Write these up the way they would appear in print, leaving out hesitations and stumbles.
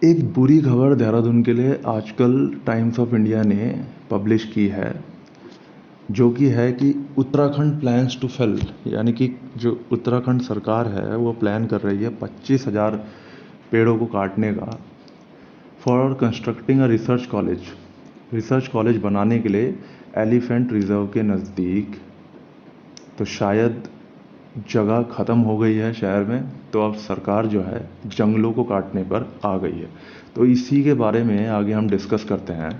एक बुरी खबर देहरादून के लिए आजकल टाइम्स ऑफ इंडिया ने पब्लिश की है, जो कि है कि उत्तराखंड प्लान्स टू फेल, यानी कि जो उत्तराखंड सरकार है वो प्लान कर रही है 25,000 पेड़ों को काटने का for constructing a research college बनाने के लिए एलिफेंट रिजर्व के नज़दीक। तो शायद जगह ख़त्म हो गई है शहर में, तो अब सरकार जो है जंगलों को काटने पर आ गई है। तो इसी के बारे में आगे हम डिस्कस करते हैं।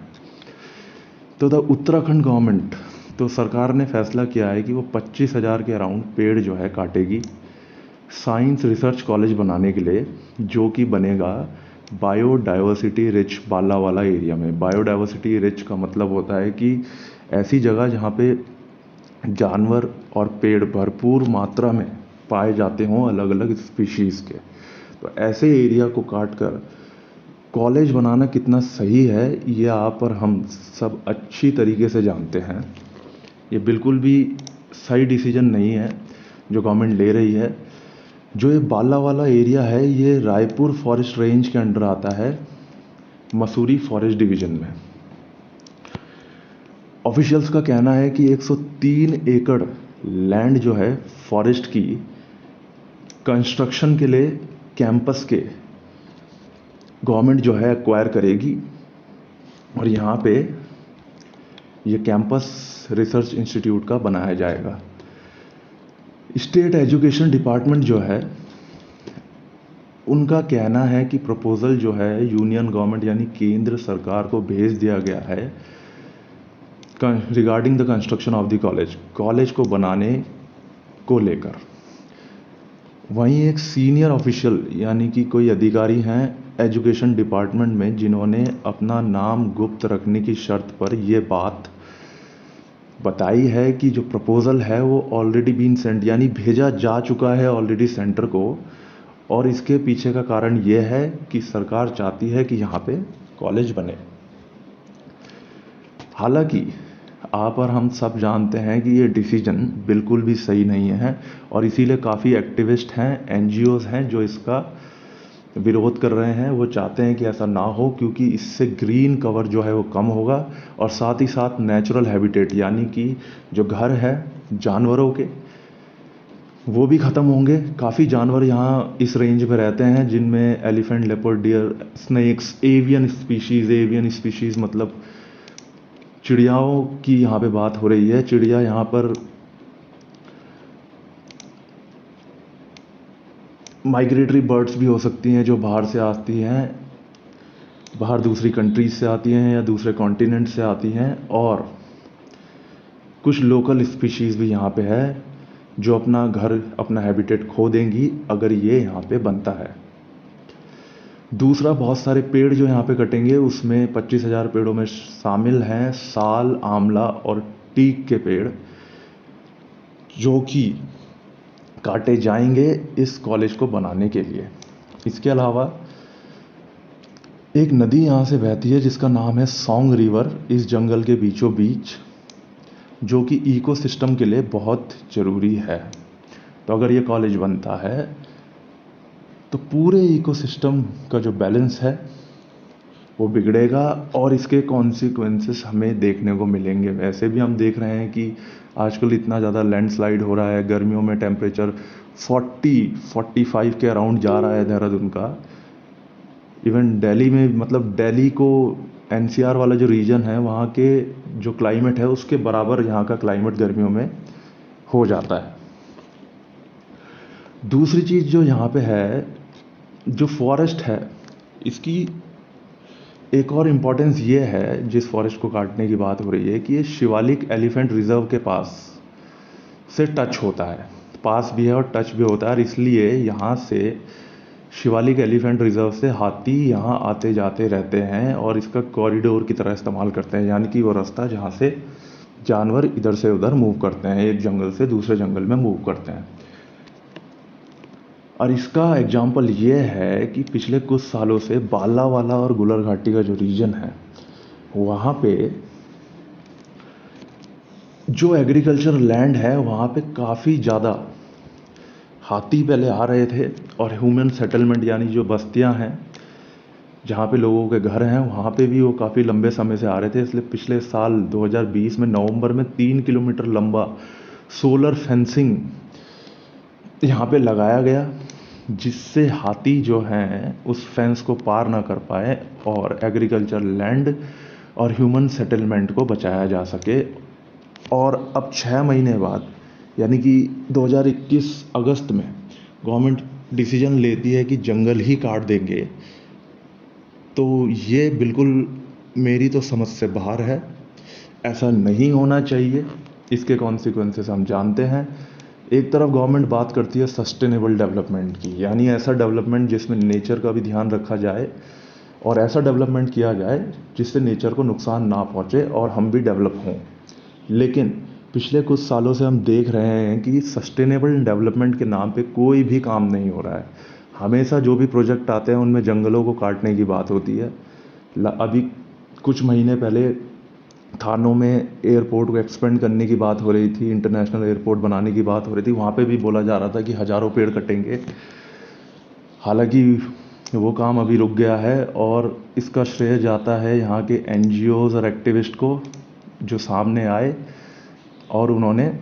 तो द उत्तराखंड गवर्नमेंट, तो सरकार ने फैसला किया है कि वो 25,000 के अराउंड पेड़ जो है काटेगी साइंस रिसर्च कॉलेज बनाने के लिए, जो कि बनेगा बायोडाइवर्सिटी रिच बालावाला एरिया में। बायोडाइवर्सिटी रिच का मतलब होता है कि ऐसी जगह जहाँ पे जानवर और पेड़ भरपूर मात्रा में पाए जाते हों, अलग अलग स्पीशीज़ के। तो ऐसे एरिया को काट कर कॉलेज बनाना कितना सही है, ये आप और हम सब अच्छी तरीके से जानते हैं। ये बिल्कुल भी सही डिसीजन नहीं है जो गवर्नमेंट ले रही है। जो ये बाला वाला एरिया है ये रायपुर फॉरेस्ट रेंज के अंडर आता है, मसूरी फॉरेस्ट डिवीज़न में। ऑफिशियल्स का कहना है कि 103 एकड़ लैंड जो है फॉरेस्ट की कंस्ट्रक्शन के लिए कैंपस के गवर्नमेंट जो है एक्वायर करेगी, और यहाँ पे ये कैंपस रिसर्च इंस्टीट्यूट का बनाया जाएगा। स्टेट एजुकेशन डिपार्टमेंट जो है उनका कहना है कि प्रपोज़ल जो है यूनियन गवर्नमेंट यानी केंद्र सरकार को भेज दिया गया है regarding the construction of the college को बनाने को लेकर। वहीं एक सीनियर ऑफिशियल यानी कि कोई अधिकारी हैं एजुकेशन डिपार्टमेंट में, जिन्होंने अपना नाम गुप्त रखने की शर्त पर यह बात बताई है कि जो प्रपोज़ल है वो ऑलरेडी बीन सेंट, यानी भेजा जा चुका है ऑलरेडी सेंटर को। और इसके पीछे का कारण ये है कि सरकार चाहती है कि यहाँ पे कॉलेज बने। हालांकि आप और हम सब जानते हैं कि ये डिसीजन बिल्कुल भी सही नहीं है, और इसीलिए काफ़ी एक्टिविस्ट हैं, एनजीओज़ हैं जो इसका विरोध कर रहे हैं। वो चाहते हैं कि ऐसा ना हो, क्योंकि इससे ग्रीन कवर जो है वो कम होगा, और साथ ही साथ नेचुरल हैबिटेट यानी कि जो घर है जानवरों के वो भी ख़त्म होंगे। काफ़ी जानवर यहाँ इस रेंज में रहते हैं, जिनमें elephant, leopard, deer, snakes, avian species मतलब चिड़ियाओं की यहाँ पे बात हो रही है। चिड़िया यहाँ पर माइग्रेटरी बर्ड्स भी हो सकती हैं जो बाहर से आती हैं, बाहर दूसरी कंट्रीज से आती हैं या दूसरे कॉन्टिनेंट से आती हैं, और कुछ लोकल स्पीशीज़ भी यहाँ पे है जो अपना घर, अपना हैबिटेट खो देंगी अगर ये यहाँ पे बनता है। दूसरा, बहुत सारे पेड़ जो यहाँ पे कटेंगे उसमें 25,000 पेड़ों में शामिल हैं साल, आंवला और टीक के पेड़, जो कि काटे जाएंगे इस कॉलेज को बनाने के लिए। इसके अलावा एक नदी यहाँ से बहती है जिसका नाम है सॉन्ग रिवर, इस जंगल के बीचों बीच, जो कि इकोसिस्टम के लिए बहुत ज़रूरी है। तो अगर ये कॉलेज बनता है तो पूरे इकोसिस्टम का जो बैलेंस है वो बिगड़ेगा, और इसके कॉन्सिक्वेंसेस हमें देखने को मिलेंगे। वैसे भी हम देख रहे हैं कि आजकल इतना ज़्यादा लैंडस्लाइड हो रहा है, गर्मियों में टेम्परेचर 40-45 के अराउंड जा रहा है देहरादून का। इवन दिल्ली में, मतलब दिल्ली को एनसीआर वाला जो रीजन है वहाँ के जो क्लाइमेट है उसके बराबर यहाँ का क्लाइमेट गर्मियों में हो जाता है। दूसरी चीज़ जो यहाँ पे है, जो फॉरेस्ट है, इसकी एक और इम्पोर्टेंस ये है जिस फॉरेस्ट को काटने की बात हो रही है कि ये शिवालिक एलिफेंट रिजर्व के पास से टच होता है, पास भी है और टच भी होता है, और इसलिए यहाँ से शिवालिक एलिफेंट रिजर्व से हाथी यहाँ आते जाते रहते हैं और इसका कॉरिडोर की तरह इस्तेमाल करते हैं, यानी कि वो रास्ता जहाँ से जानवर इधर से उधर मूव करते हैं, एक जंगल से दूसरे जंगल में मूव करते हैं। और इसका एग्जाम्पल ये है कि पिछले कुछ सालों से बालावाला और गुलर घाटी का जो रीजन है वहाँ पे जो एग्रीकल्चर लैंड है वहाँ पे काफ़ी ज़्यादा हाथी पहले आ रहे थे, और ह्यूमन सेटलमेंट यानी जो बस्तियाँ हैं जहाँ पे लोगों के घर हैं वहाँ पे भी वो काफ़ी लंबे समय से आ रहे थे, इसलिए पिछले साल 2020 में नवंबर में 3 किलोमीटर लंबा सोलर फेंसिंग यहाँ पे लगाया गया, जिससे हाथी जो हैं उस फेंस को पार ना कर पाए और एग्रीकल्चर लैंड और ह्यूमन सेटलमेंट को बचाया जा सके। और अब 6 महीने बाद यानी कि 2021 अगस्त में गवर्नमेंट डिसीजन लेती है कि जंगल ही काट देंगे, तो ये बिल्कुल मेरी तो समझ से बाहर है। ऐसा नहीं होना चाहिए। इसके कॉन्सिक्वेंसेस हम जानते हैं। एक तरफ गवर्नमेंट बात करती है सस्टेनेबल डेवलपमेंट की, यानी ऐसा डेवलपमेंट जिसमें नेचर का भी ध्यान रखा जाए और ऐसा डेवलपमेंट किया जाए जिससे नेचर को नुकसान ना पहुंचे और हम भी डेवलप हों। लेकिन पिछले कुछ सालों से हम देख रहे हैं कि सस्टेनेबल डेवलपमेंट के नाम पे कोई भी काम नहीं हो रहा है। हमेशा जो भी प्रोजेक्ट आते हैं उनमें जंगलों को काटने की बात होती है। अभी कुछ महीने पहले थानों में एयरपोर्ट को एक्सपेंड करने की बात हो रही थी, इंटरनेशनल एयरपोर्ट बनाने की बात हो रही थी, वहाँ पे भी बोला जा रहा था कि हज़ारों पेड़ कटेंगे। हालांकि वो काम अभी रुक गया है और इसका श्रेय जाता है यहाँ के एनजीओज़ और एक्टिविस्ट को, जो सामने आए और उन्होंने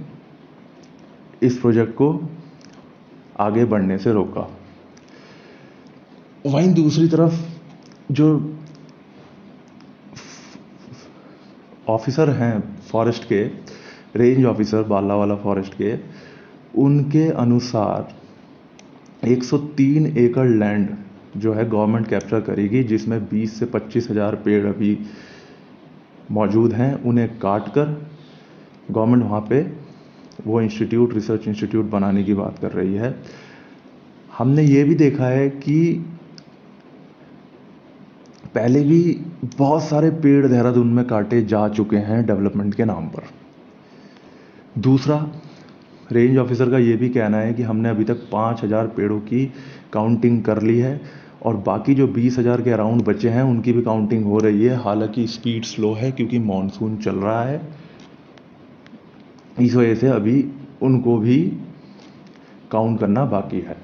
इस प्रोजेक्ट को आगे बढ़ने से रोका। वहीं दूसरी तरफ जो ऑफिसर हैं फॉरेस्ट के, रेंज ऑफिसर बालावाला फॉरेस्ट के, उनके अनुसार 103 एकड़ लैंड जो है गवर्नमेंट कैप्चर करेगी, जिसमें 20 से 25 हज़ार पेड़ अभी मौजूद हैं। उन्हें काट कर गवर्नमेंट वहाँ पे वो इंस्टीट्यूट, रिसर्च इंस्टीट्यूट बनाने की बात कर रही है। हमने ये भी देखा है कि पहले भी बहुत सारे पेड़ देहरादून में काटे जा चुके हैं डेवलपमेंट के नाम पर। दूसरा, रेंज ऑफिसर का ये भी कहना है कि हमने अभी तक 5,000 पेड़ों की काउंटिंग कर ली है और बाकी जो 20,000 के अराउंड बचे हैं उनकी भी काउंटिंग हो रही है। हालांकि स्पीड स्लो है क्योंकि मॉनसून चल रहा है, इस वजह से अभी उनको भी काउंट करना बाकी है।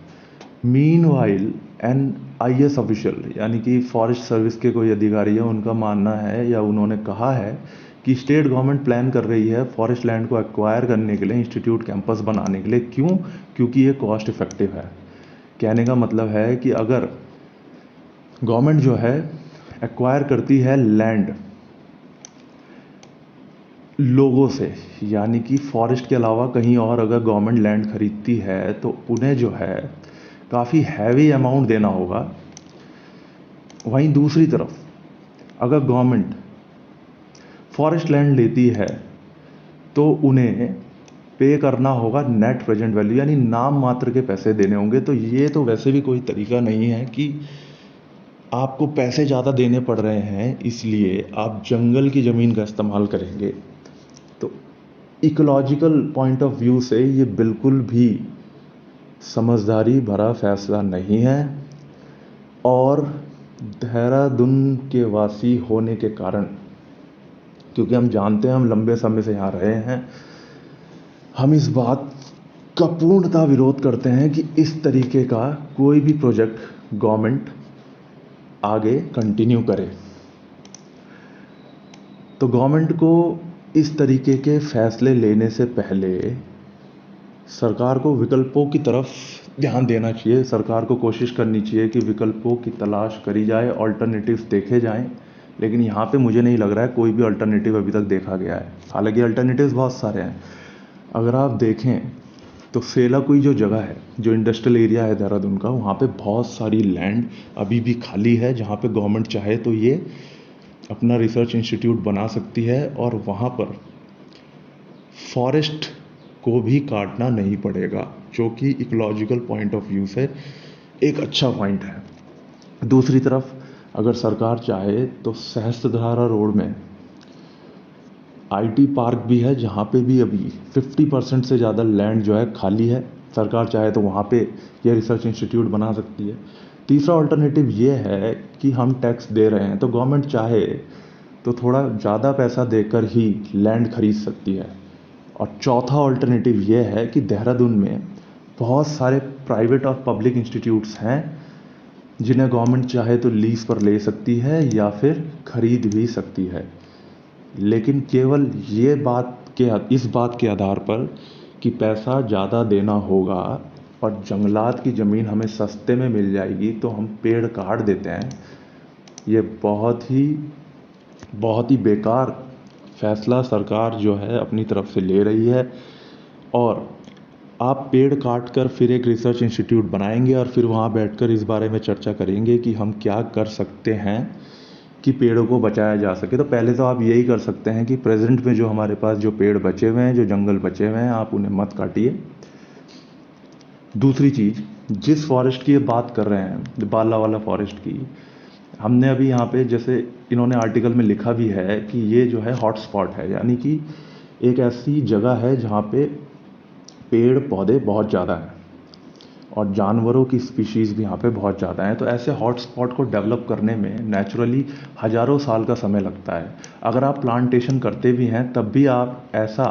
मीनवाइल एन आईएएस ऑफिशियल यानी कि फॉरेस्ट सर्विस के कोई अधिकारी है, उनका मानना है या उन्होंने कहा है कि स्टेट गवर्नमेंट प्लान कर रही है फॉरेस्ट लैंड को एक्वायर करने के लिए, इंस्टीट्यूट कैंपस बनाने के लिए। क्यों? क्योंकि ये कॉस्ट इफेक्टिव है। कहने का मतलब है कि अगर गवर्नमेंट जो है एक्वायर करती है लैंड लोगों से, यानी कि फॉरेस्ट के अलावा कहीं और अगर गवर्नमेंट लैंड खरीदती है तो उन्हें जो है काफ़ी हैवी अमाउंट देना होगा। वहीं दूसरी तरफ अगर गवर्नमेंट फॉरेस्ट लैंड लेती है तो उन्हें पे करना होगा नेट प्रेजेंट वैल्यू, यानी नाम मात्र के पैसे देने होंगे। तो ये तो वैसे भी कोई तरीका नहीं है कि आपको पैसे ज़्यादा देने पड़ रहे हैं इसलिए आप जंगल की ज़मीन का इस्तेमाल करेंगे। तो इकोलॉजिकल पॉइंट ऑफ व्यू से ये बिल्कुल भी समझदारी भरा फैसला नहीं है। और देहरादून के वासी होने के कारण, क्योंकि हम जानते हैं, हम लंबे समय से यहाँ रहे हैं, हम इस बात का पूर्णतः विरोध करते हैं कि इस तरीके का कोई भी प्रोजेक्ट गवर्नमेंट आगे कंटिन्यू करे। तो गवर्नमेंट को इस तरीके के फैसले लेने से पहले सरकार को विकल्पों की तरफ ध्यान देना चाहिए। सरकार को कोशिश करनी चाहिए कि विकल्पों की तलाश करी जाए, ऑल्टरनेटिव्स देखे जाएं। लेकिन यहाँ पे मुझे नहीं लग रहा है कोई भी अल्टरनेटिव अभी तक देखा गया है। हालांकि अल्टरनेटिव्स बहुत सारे हैं। अगर आप देखें तो सेलाकुई जो जगह है, जो इंडस्ट्रियल एरिया है देहरादून का, वहाँ पे बहुत सारी लैंड अभी भी खाली है, जहाँ पे गवर्नमेंट चाहे तो ये अपना रिसर्च इंस्टीट्यूट बना सकती है और वहाँ पर फॉरेस्ट को भी काटना नहीं पड़ेगा, जो कि इकोलॉजिकल पॉइंट ऑफ व्यू से एक अच्छा पॉइंट है। दूसरी तरफ अगर सरकार चाहे तो सहस्त्रधारा रोड में आईटी पार्क भी है, जहाँ पे भी अभी 50% से ज़्यादा लैंड जो है खाली है। सरकार चाहे तो वहाँ पे ये रिसर्च इंस्टीट्यूट बना सकती है। तीसरा अल्टरनेटिव ये है कि हम टैक्स दे रहे हैं तो गवर्नमेंट चाहे तो थोड़ा ज़्यादा पैसा देकर ही लैंड खरीद सकती है। और चौथा अल्टरनेटिव ये है कि देहरादून में बहुत सारे प्राइवेट और पब्लिक इंस्टीट्यूट्स हैं जिन्हें गवर्नमेंट चाहे तो लीज पर ले सकती है या फिर खरीद भी सकती है, लेकिन केवल इस बात के आधार पर कि पैसा ज़्यादा देना होगा और जंगलात की ज़मीन हमें सस्ते में मिल जाएगी तो हम पेड़ काट देते हैं। ये बहुत ही बेकार फैसला सरकार जो है अपनी तरफ से ले रही है। और आप पेड़ काट कर फिर एक रिसर्च इंस्टीट्यूट बनाएंगे और फिर वहाँ बैठकर इस बारे में चर्चा करेंगे कि हम क्या कर सकते हैं कि पेड़ों को बचाया जा सके। तो पहले तो आप यही कर सकते हैं कि प्रेजेंट में जो हमारे पास जो पेड़ बचे हुए हैं, जो जंगल बचे हुए हैं, आप उन्हें मत काटिए। दूसरी चीज़, जिस फॉरेस्ट की ये बात कर रहे हैं, बाला वाला फॉरेस्ट की, हमने अभी यहाँ पे जैसे इन्होंने आर्टिकल में लिखा भी है कि ये जो है हॉटस्पॉट है, यानी कि एक ऐसी जगह है जहाँ पे पेड़ पौधे बहुत ज़्यादा हैं और जानवरों की स्पीशीज़ भी यहाँ पे बहुत ज़्यादा हैं। तो ऐसे हॉटस्पॉट को डेवलप करने में नेचुरली हज़ारों साल का समय लगता है। अगर आप प्लांटेशन करते भी हैं तब भी आप ऐसा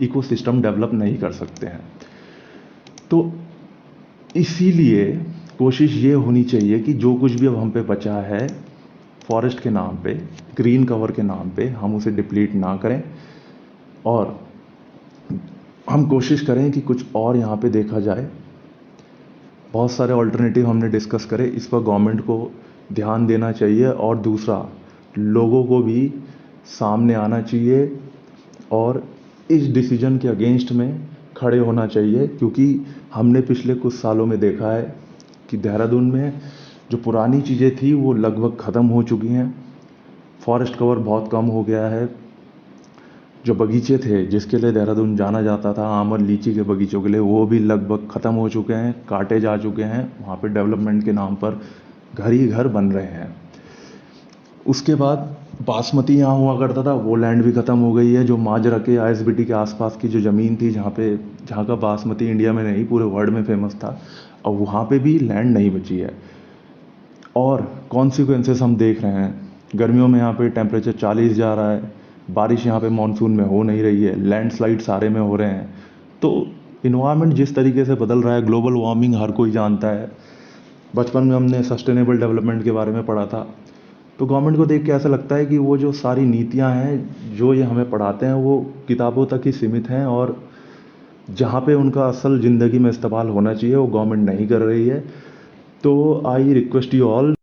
इकोसिस्टम डेवलप नहीं कर सकते हैं। तो इसीलिए कोशिश ये होनी चाहिए कि जो कुछ भी अब हम पे बचा है फॉरेस्ट के नाम पे, ग्रीन कवर के नाम पे, हम उसे डिप्लीट ना करें और हम कोशिश करें कि कुछ और यहाँ पे देखा जाए। बहुत सारे ऑल्टरनेटिव हमने डिस्कस करे, इस पर गवर्नमेंट को ध्यान देना चाहिए और दूसरा, लोगों को भी सामने आना चाहिए और इस डिसीजन के अगेंस्ट में खड़े होना चाहिए, क्योंकि हमने पिछले कुछ सालों में देखा है कि देहरादून में जो पुरानी चीज़ें थी वो लगभग ख़त्म हो चुकी हैं। फॉरेस्ट कवर बहुत कम हो गया है। जो बगीचे थे जिसके लिए देहरादून जाना जाता था, आम और लीची के बगीचों के लिए, वो भी लगभग ख़त्म हो चुके हैं, काटे जा चुके हैं। वहाँ पे डेवलपमेंट के नाम पर घर ही घर बन रहे हैं। उसके बाद बासमती यहाँ हुआ करता था, वो लैंड भी ख़त्म हो गई है। जो माजरा के आईएसबीटी के आसपास की जो ज़मीन थी, जहाँ का बासमती इंडिया में नहीं पूरे वर्ल्ड में फेमस था, अब वहाँ पे भी लैंड नहीं बची है। और कॉन्सिक्वेंसेस हम देख रहे हैं, गर्मियों में यहाँ पे टेम्परेचर 40 जा रहा है, बारिश यहाँ पे मानसून में हो नहीं रही है, लैंडस्लाइड सारे में हो रहे हैं। तो इन्वायरमेंट जिस तरीके से बदल रहा है, ग्लोबल वार्मिंग हर कोई जानता है। बचपन में हमने सस्टेनेबल डेवलपमेंट के बारे में पढ़ा था। तो गवर्नमेंट को देख के ऐसा लगता है कि वो जो सारी नीतियाँ हैं जो ये हमें पढ़ाते हैं वो किताबों तक ही सीमित हैं, और जहाँ पे उनका असल ज़िंदगी में इस्तेमाल होना चाहिए वो गवर्नमेंट नहीं कर रही है। तो आई रिक्वेस्ट यू ऑल,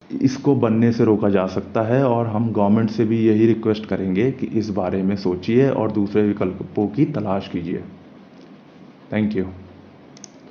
इसको बनने से रोका जा सकता है और हम गवर्नमेंट से भी यही रिक्वेस्ट करेंगे कि इस बारे में सोचिए और दूसरे विकल्पों की तलाश कीजिए। Thank you.